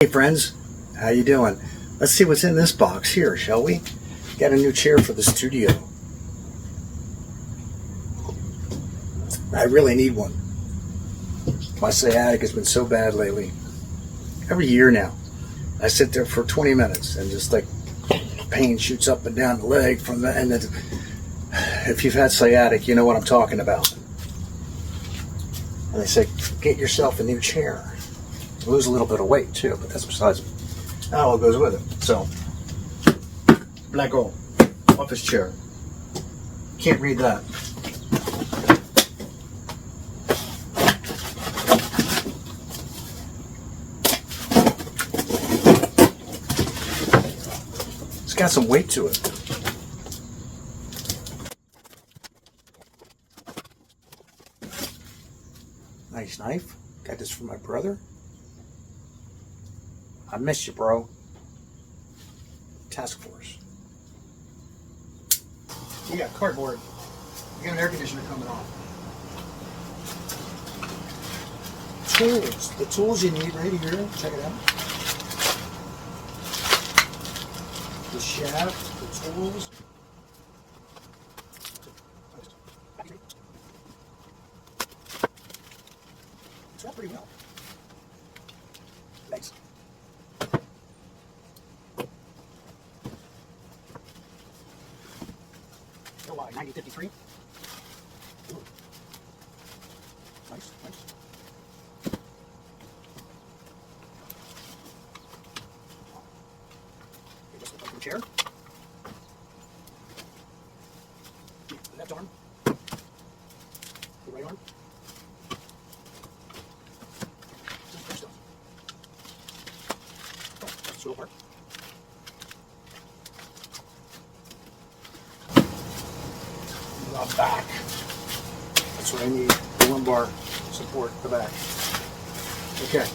Hey friends, how you doing? Let's see what's in this box here, shall we? Got a new chair for the studio. I really need one. My sciatic has been so bad lately. Every year now, I sit there for 20 minutes and just like pain shoots up and down the leg from the, and then if you've had sciatic, you know what I'm talking about. And they say, get yourself a new chair. Lose a little bit of weight too, but that's besides. That all goes with it. So, let go off his chair. Can't read that. It's got some weight to it. Nice knife. Got this from my brother. I miss you, bro. Task force. You got cardboard. You got an air conditioner coming on. Tools. The tools you need right here. Check it out. The shaft, the tools. It's all pretty well. Thanks. Oh, 9053. Ooh. Nice, nice. Okay, just look like the chair. The left arm. The right arm. Some good stuff. Oh, that's the part. The back. That's what I need. The lumbar support, the back. Okay.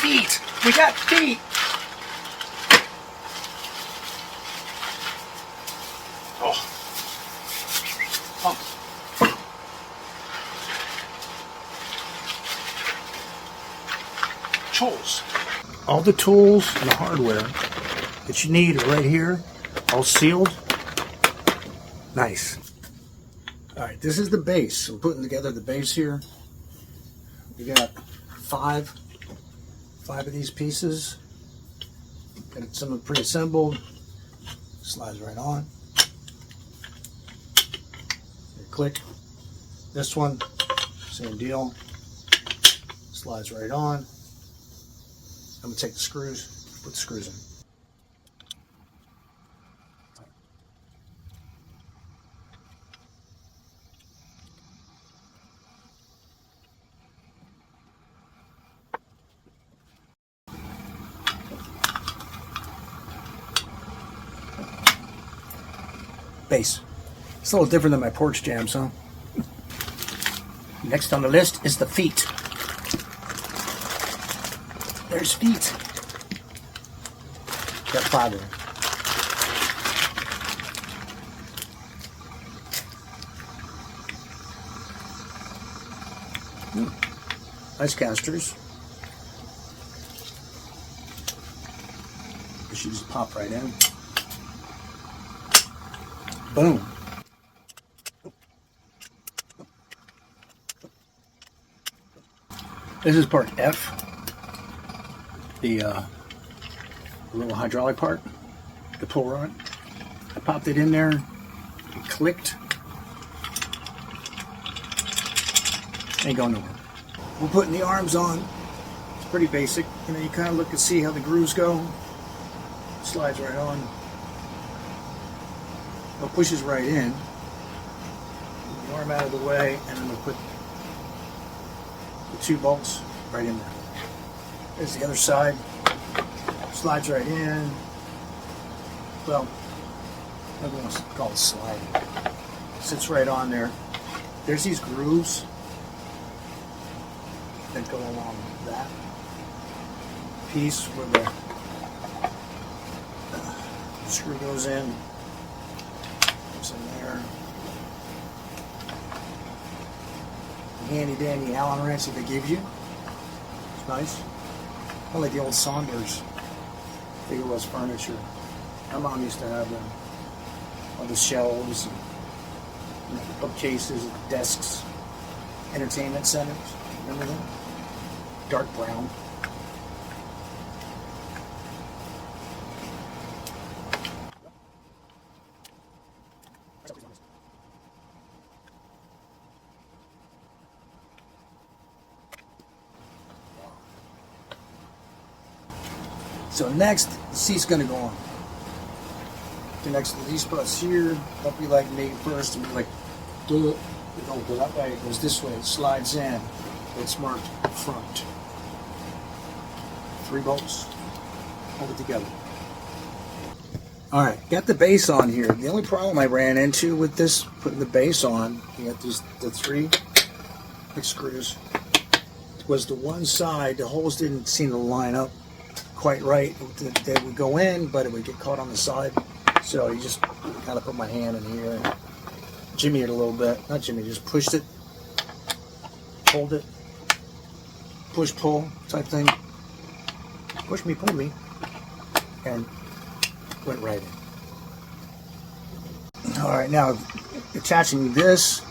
Feet! We got feet! Oh. Pump. Tools. All the tools and the hardware that you need are right here, all sealed. Nice. Alright, this is the base. I'm putting together the base here. We got five of these pieces. Got some of them pre-assembled. Slides right on. Click. This one, same deal. Slides right on. I'm gonna take the screws, put the screws in. Base. It's a little different than my porch jams, huh? Next on the list is the feet. There's feet. Got 5 of them. Nice casters. You just pop right in. Boom. This is part F, the little hydraulic part, the pull rod. I popped it in there, it clicked, ain't going nowhere. We're putting the arms on. It's pretty basic. You know, you kind of look and see how the grooves go. Slides right on. It pushes right in. Move the arm out of the way, and then we'll put the 2 bolts right in there. There's the other side. Slides right in. Well, nobody wants to call it sliding. Sits right on there. There's these grooves that go along that piece where the screw goes in. Goes in there. The handy dandy Allen wrench that they give you. It's nice. I like the old Saunders Bigelow's furniture. My mom used to have them on the shelves, and, you know, bookcases, desks, entertainment centers. Remember them? Dark brown. So next, the seat's going to go on. So next to these spots here, don't be like me first and be like, do it. It don't go that way, it goes this way, it slides in. It's marked front. 3 bolts, hold it together. Alright, got the base on here. The only problem I ran into with this, putting the base on, you got the 3 big screws, was the one side, the holes didn't seem to line up quite right. They would go in, but it would get caught on the side. So you just kind of put my hand in here and jimmy it a little bit. Not jimmy, just pushed it, hold it, push, pull type thing. Push me, pull me, and went right in. All right, now attaching this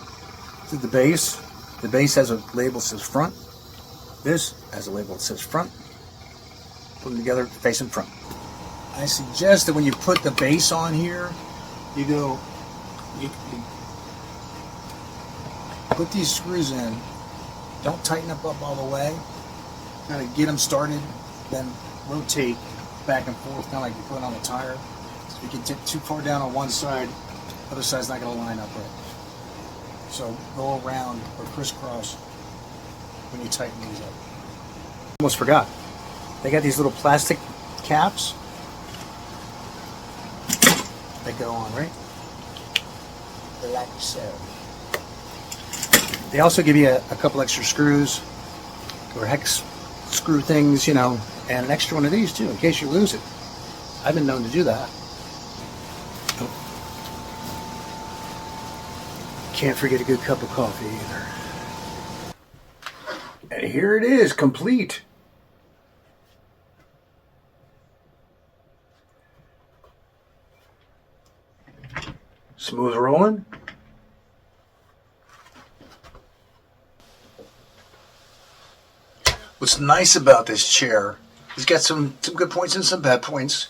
to the base. The base has a label that says front. This has a label that says front. Put them together, facing front. I suggest that when you put the base on here, you put these screws in. Don't tighten them up all the way. Kind of get them started, then rotate back and forth, kind of like you put on a tire. So if you get too far down on one side, the other side's not going to line up right. So go around or crisscross when you tighten these up. Almost forgot. They got these little plastic caps that go on, right? Like so. They also give you a couple extra screws or hex screw things, you know, and an extra one of these too, in case you lose it. I've been known to do that. Oh. Can't forget a good cup of coffee either. And here it is, complete. Smooth rolling. What's nice about this chair, it's got some good points and some bad points.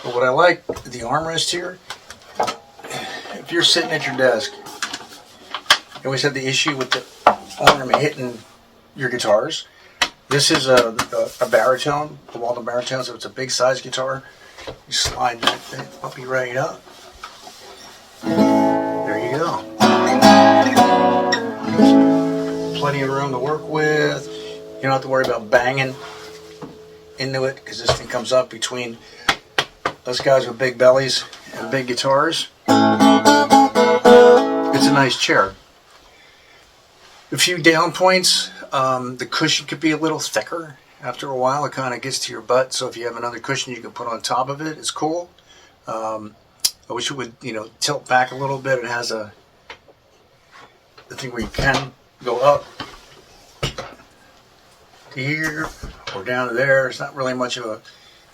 But what I like, the armrest here, if you're sitting at your desk, you always have the issue with the arm hitting your guitars. This is a baritone, a Walden baritone, so it's a big size guitar. You slide that puppy right up. There you go. Plenty of room to work with. You don't have to worry about banging into it because this thing comes up between those guys with big bellies and big guitars. It's a nice chair. A few down points. The cushion could be a little thicker. After a while, it kind of gets to your butt. So if you have another cushion you can put on top of it, it's cool. I wish it would, tilt back a little bit. It has the thing where you can go up to here or down to there. It's not really much of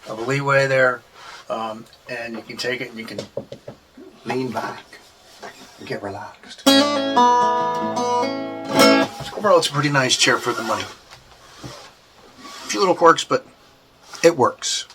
a leeway there. And you can take it and you can lean back and get relaxed. So overall, it's a pretty nice chair for the money. few little quirks, but it works.